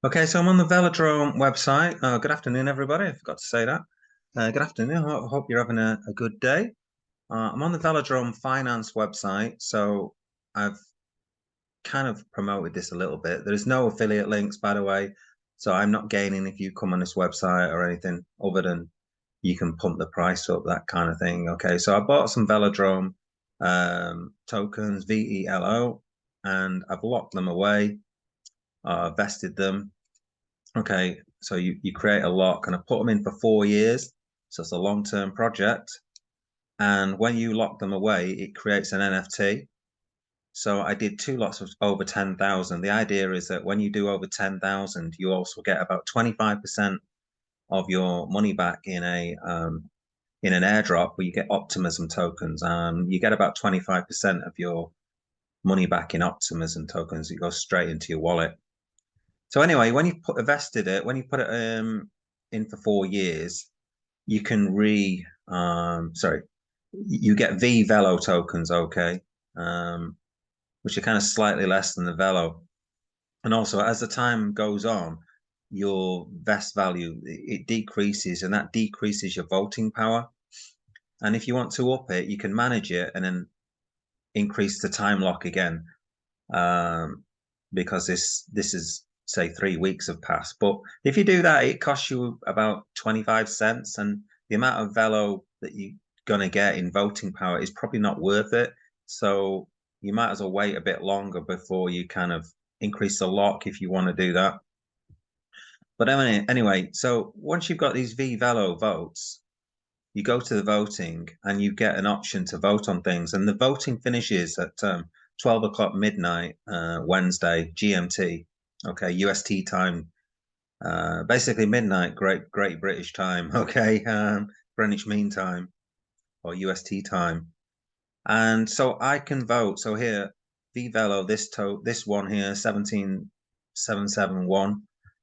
Okay, so I'm on the Velodrome website. Good afternoon, everybody. I forgot to say that. Good afternoon. I hope you're having a good day. I'm on the Velodrome finance website, so I've kind of promoted this a little bit. There's no affiliate links, by the way, so I'm not gaining if you come on this website or anything other than you can pump the price up, that kind of thing. Okay, so I bought some Velodrome tokens, VELO, and I've locked them away, vested them. Okay, so you create a lock and I put them in for 4 years. So it's a long-term project. And when you lock them away, it creates an NFT. So I did two lots of over 10,000. The idea is that when you do over 10,000, you also get about 25% of your money back in an airdrop where you get optimism tokens. You get about 25% of your money back in optimism tokens. It goes straight into your wallet. So anyway, when you put it in for 4 years, you can you get V Velo tokens, okay, which are kind of slightly less than the Velo. And also, as the time goes on, your vest value it decreases, and that decreases your voting power. And if you want to up it, you can manage it and then increase the time lock again, because this is say 3 weeks have passed. But if you do that, it costs you about 25 cents, and the amount of Velo that you're gonna get in voting power is probably not worth it. So you might as well wait a bit longer before you kind of increase the lock if you want to do that. But anyway, so once you've got these V Velo votes, you go to the voting and you get an option to vote on things. And the voting finishes at 12 o'clock midnight, Wednesday, GMT, okay, UST time, basically midnight, Great British time, okay, Greenwich Mean Time or UST time. And so I can vote. So here, VVelo, this one here, 17771,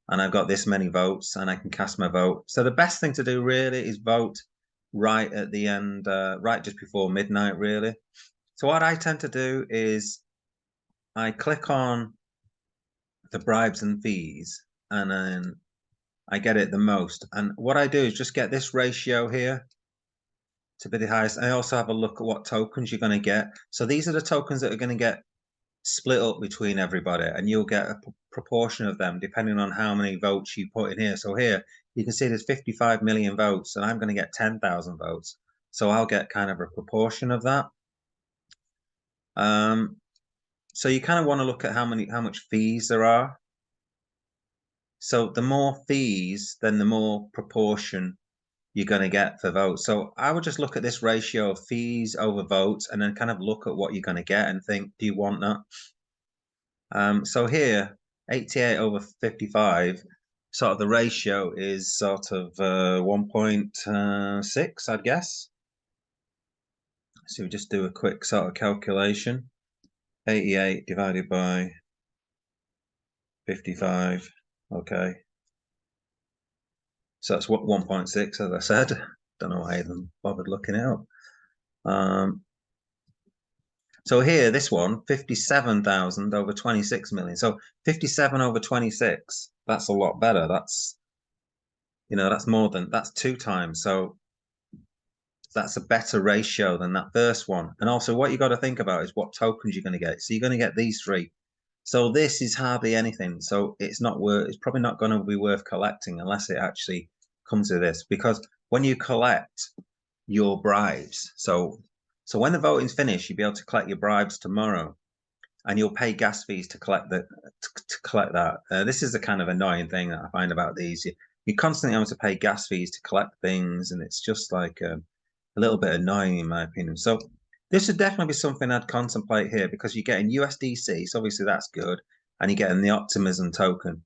and I've got this many votes and I can cast my vote. So the best thing to do really is vote right at the end, right just before midnight, really. So what I tend to do is I click on the bribes and fees, and then I get it the most. And what I do is just get this ratio here to be the highest. I also have a look at what tokens you're going to get. So these are the tokens that are going to get split up between everybody, and you'll get a proportion of them depending on how many votes you put in here. So here you can see there's 55 million votes, and I'm going to get 10,000 votes. So I'll get kind of a proportion of that. So you kind of want to look at how much fees there are. So the more fees, then the more proportion you're going to get for votes. So I would just look at this ratio of fees over votes and then kind of look at what you're going to get and think, do you want that? So here, 88 over 55, sort of the ratio is sort of 1.6, I'd guess. So we just do a quick sort of calculation. 88 divided by 55, okay. So that's what 1.6, as I said. Don't know why I even bothered looking it up. So here, this one, 57,000 over 26 million. So 57 over 26, that's a lot better. That's that's 2 times. So that's a better ratio than that first one. And also what you got to think about is what tokens you're going to get. So you're going to get these three. So this is hardly anything. So it's probably not going to be worth collecting unless it actually comes to this, because when you collect your bribes, so when the voting's finished, you'll be able to collect your bribes tomorrow, and you'll pay gas fees to collect that. This is the kind of annoying thing that I find about these. You constantly have to pay gas fees to collect things, and it's just like a little bit annoying in my opinion. So this would definitely be something I'd contemplate here, because you're getting USDC, so obviously that's good, and you're getting the optimism token.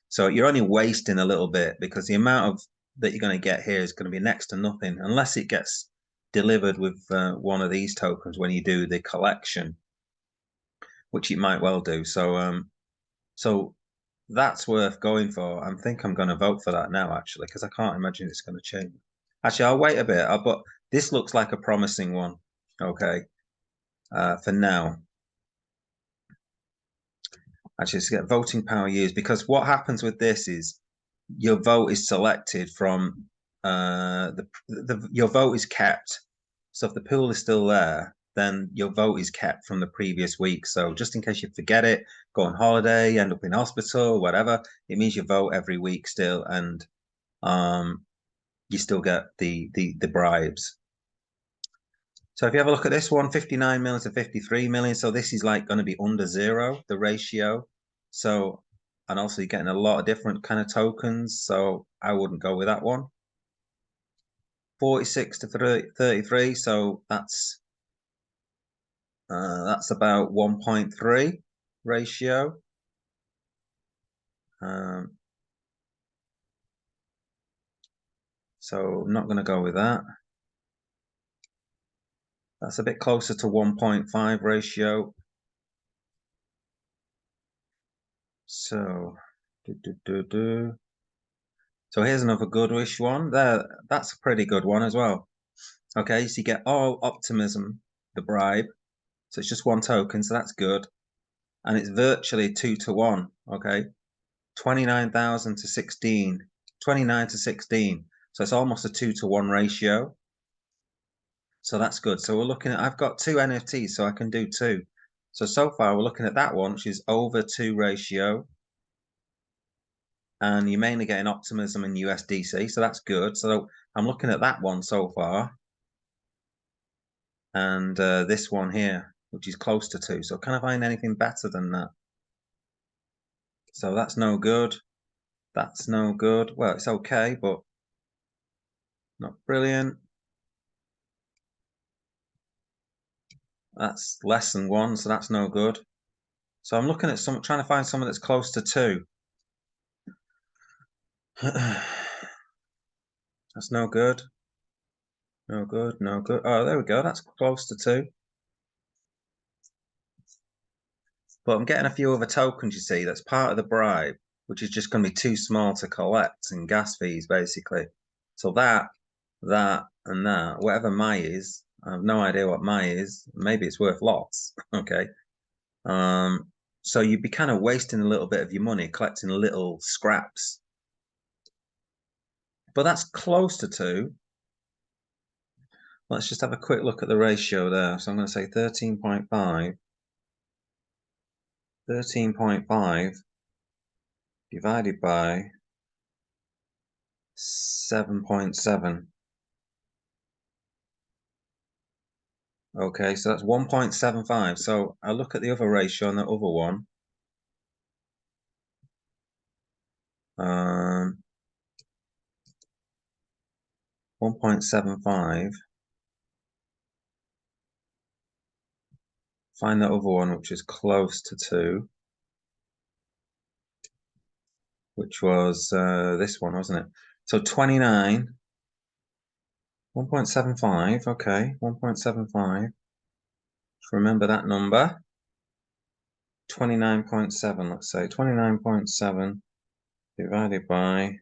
So you're only wasting a little bit, because the amount of that you're going to get here is going to be next to nothing unless it gets delivered with one of these tokens when you do the collection, which it might well do. So that's worth going for. I think I'm going to vote for that now, actually, because I can't imagine it's going to change. Actually, I'll wait a bit, but this looks like a promising one. Okay, for now. Actually, to get voting power used, because what happens with this is your vote is selected from your vote is kept. So if the pool is still there, then your vote is kept from the previous week. So just in case you forget it, go on holiday, end up in hospital, whatever, it means you vote every week still, and you still get the bribes. So if you have a look at this one, 59 million to 53 million. So this is like going to be under zero, the ratio. So, and also you're getting a lot of different kind of tokens. So I wouldn't go with that one. 46 to 33. So that's about 1.3 ratio. So I'm not going to go with that. That's a bit closer to 1.5 ratio. So, so here's another goodish one. That's a pretty good one as well. Okay, so you get all optimism, the bribe. So it's just one token, so that's good. And it's virtually 2 to 1. Okay, 29,000 to 16, 29 to 16. So it's almost a 2 to 1 ratio. So that's good. So we're looking at, I've got 2 NFTs, so I can do 2. So far we're looking at that one, which is over 2 ratio. And you're mainly getting optimism in USDC, so that's good. So I'm looking at that one so far. And this one here, which is close to 2. So can I find anything better than that? So that's no good. That's no good. Well, it's okay, but not brilliant. That's less than 1, so that's no good. So I'm looking at trying to find someone that's close to 2. That's no good. No good, no good. Oh, there we go. That's close to 2. But I'm getting a few other tokens, you see, that's part of the bribe, which is just going to be too small to collect and gas fees, basically. So that, and that, whatever my is, I have no idea what my is. Maybe it's worth lots. Okay. So you'd be kind of wasting a little bit of your money collecting little scraps. But that's close to 2. Let's just have a quick look at the ratio there. So I'm going to say 13.5. 13.5 divided by 7.7. Okay, so that's 1.75. So I look at the other ratio on the other one. 1.75. Find the other one, which is close to 2, which was this one, wasn't it? So 29, 1.75. Okay, 1.75. Remember that number. 29.7, let's say. 29.7 divided by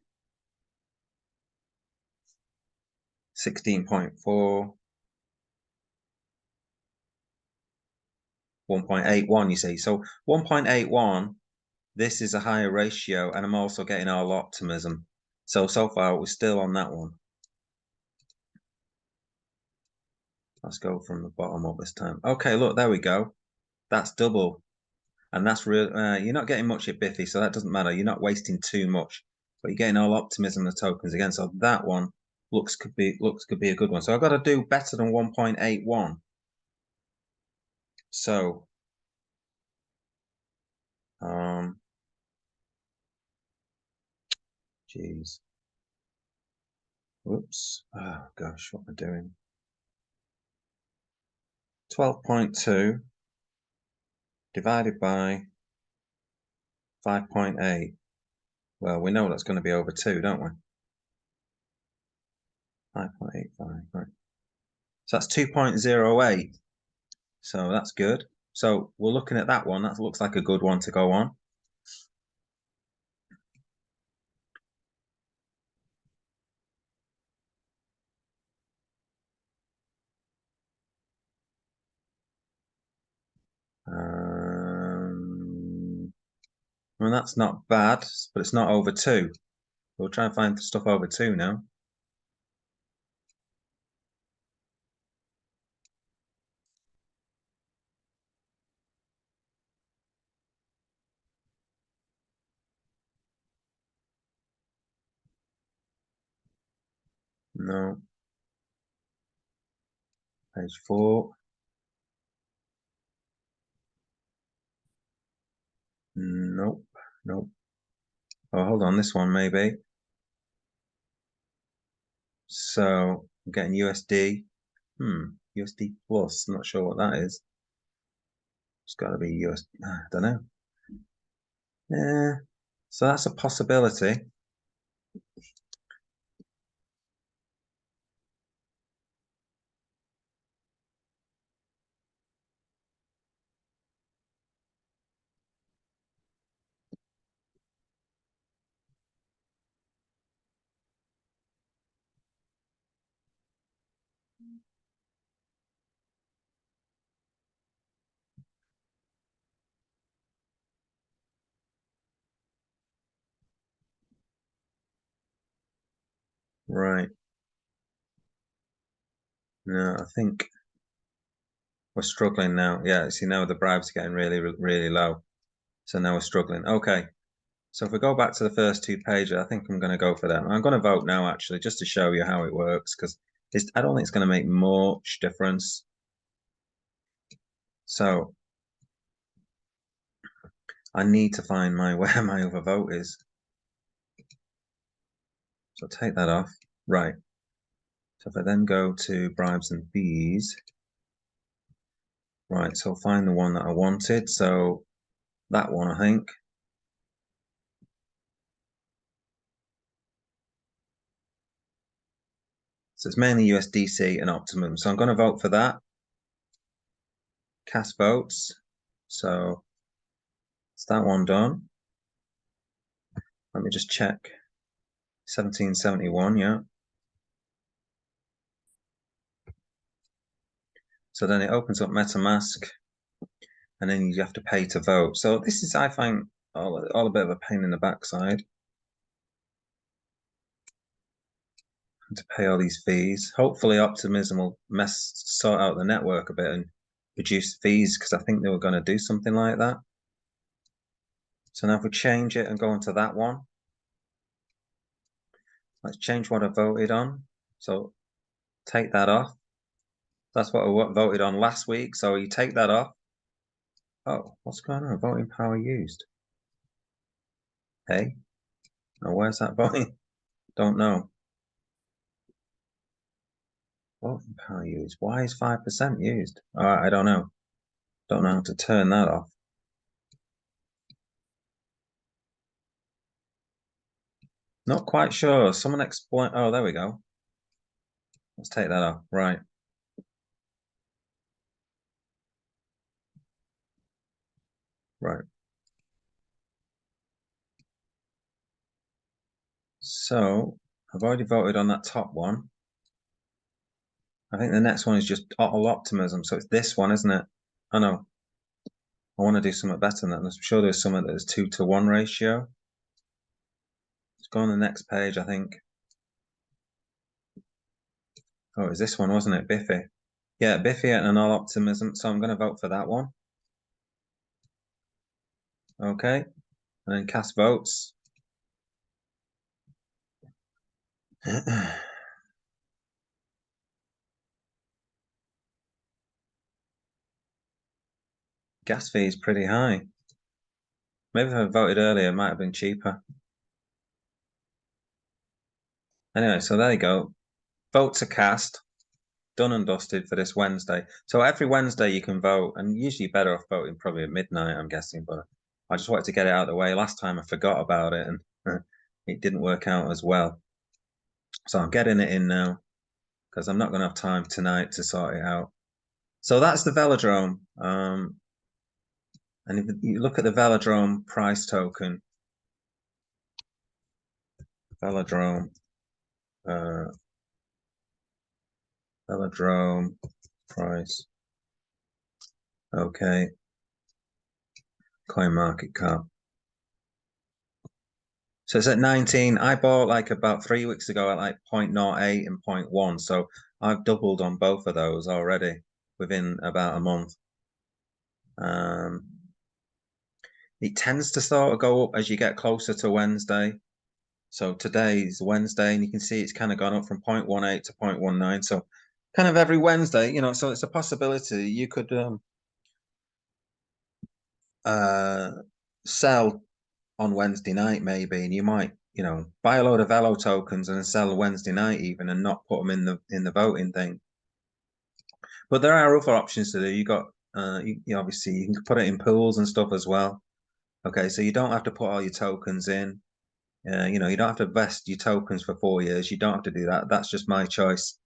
16.4. 1.81, you see. So 1.81, this is a higher ratio, and I'm also getting all optimism. So far, we're still on that one. Let's go from the bottom up this time. Okay, look, there we go. That's double. And that's real. You're not getting much at Biffy, so that doesn't matter. You're not wasting too much, but you're getting all optimism of the tokens again. So that one could be a good one. So I've got to do better than 1.81. So geez. Whoops. Oh gosh, what am I doing? 12.2 divided by 5.8. Well, we know that's going to be over 2, don't we? 5.85, right. So that's 2.08. So that's good. So we're looking at that one. That looks like a good one to go on. I mean, that's not bad, but it's not over 2. We'll try and find stuff over 2 now. No. Page 4. Nope. Nope. Oh, hold on. This one, maybe. So, I'm getting USD. USD plus. I'm not sure what that is. It's got to be US. I don't know. Yeah. So that's a possibility. Right. No, I think we're struggling now. Yeah, see now the bribes are getting really, really low. So now we're struggling. Okay. So if we go back to the first 2 pages, I think I'm going to go for them. I'm going to vote now, actually, just to show you how it works, because I don't think it's going to make much difference. So I need to find where my other vote is. So take that off. Right. So if I then go to bribes and fees, right, so I'll find the one that I wanted. So that one, I think. So it's mainly USDC and Optimum. So I'm going to vote for that. Cast votes. So it's that one done. Let me just check. 1771, yeah. So then it opens up MetaMask, and then you have to pay to vote. So this is, I find, all a bit of a pain in the backside. To pay all these fees. Hopefully Optimism will sort out the network a bit and reduce fees, because I think they were going to do something like that. So now if we change it and go into that one, let's change what I voted on. So take that off. That's what I voted on last week. So you take that off. Oh, what's going on? Voting power used. Hey, now where's that voting? Don't know. Voting power used. Why is 5% used? I don't know. Don't know how to turn that off. Not quite sure. Someone explain. Oh, there we go. Let's take that off. Right. Right. So I've already voted on that top one. I think the next one is just all optimism. So it's this one, isn't it? I know. I want to do something better than that. I'm sure there's something that's 2-to-1 ratio. Let's go on the next page, I think. Oh, it was this one, wasn't it? Biffy. Yeah, Biffy and all optimism. So I'm going to vote for that one. Okay. And then cast votes. Gas fee is pretty high. Maybe if I voted earlier, it might have been cheaper. Anyway, so there you go. Votes are cast. Done and dusted for this Wednesday. So every Wednesday you can vote, and usually better off voting probably at midnight, I'm guessing. But I just wanted to get it out of the way. Last time I forgot about it, and it didn't work out as well. So I'm getting it in now, because I'm not going to have time tonight to sort it out. So that's the Velodrome. And if you look at the Velodrome price token, Velodrome, Velodrome price. Okay. Coin market cap. So it's at 19. I bought like about 3 weeks ago at like 0.08 and 0.1. So I've doubled on both of those already within about a month. Um, it tends to sort of go up as you get closer to Wednesday. So today's Wednesday, and you can see it's kind of gone up from 0.18 to 0.19. So kind of every Wednesday, so it's a possibility you could uh, sell on Wednesday night maybe, and you might, buy a load of Velo tokens and sell Wednesday night even, and not put them in the voting thing. But there are other options to do. You got, you obviously you can put it in pools and stuff as well. Okay, so you don't have to put all your tokens in. You don't have to vest your tokens for 4 years. You don't have to do that. That's just my choice.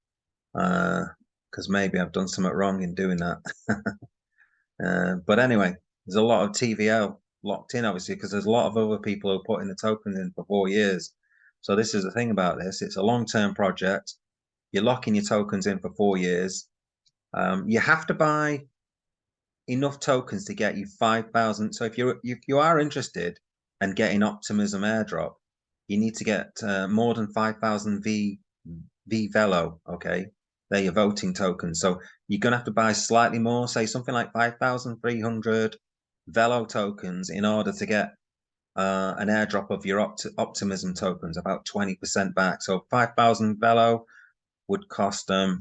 Because maybe I've done something wrong in doing that. But anyway, there's a lot of TVL locked in, obviously, because there's a lot of other people who are putting the tokens in for 4 years. So this is the thing about this. It's a long-term project. You're locking your tokens in for 4 years. You have to buy enough tokens to get you 5,000. So if you are interested in getting Optimism airdrop, you need to get more than 5,000 V Velo. Okay, they're your voting tokens. So you're gonna have to buy slightly more, say something like 5,300 Velo tokens in order to get an airdrop of your Optimism tokens, about 20% back. So 5,000 Velo would cost about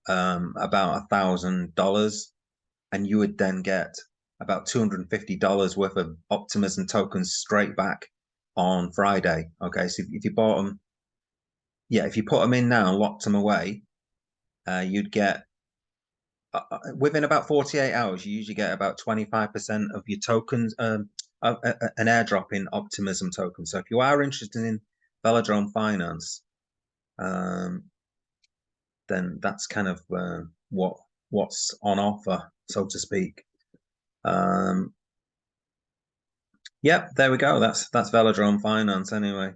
$1,000, and you would then get about $250 worth of Optimism tokens straight back on Friday. Okay, so if you bought them, yeah, if you put them in now and locked them away, you'd get within about 48 hours, you usually get about 25% of your tokens, an airdrop in Optimism tokens. So if you are interested in Velodrome Finance, then that's kind of what's on offer, so to speak. Yep, there we go. That's Velodrome Finance anyway.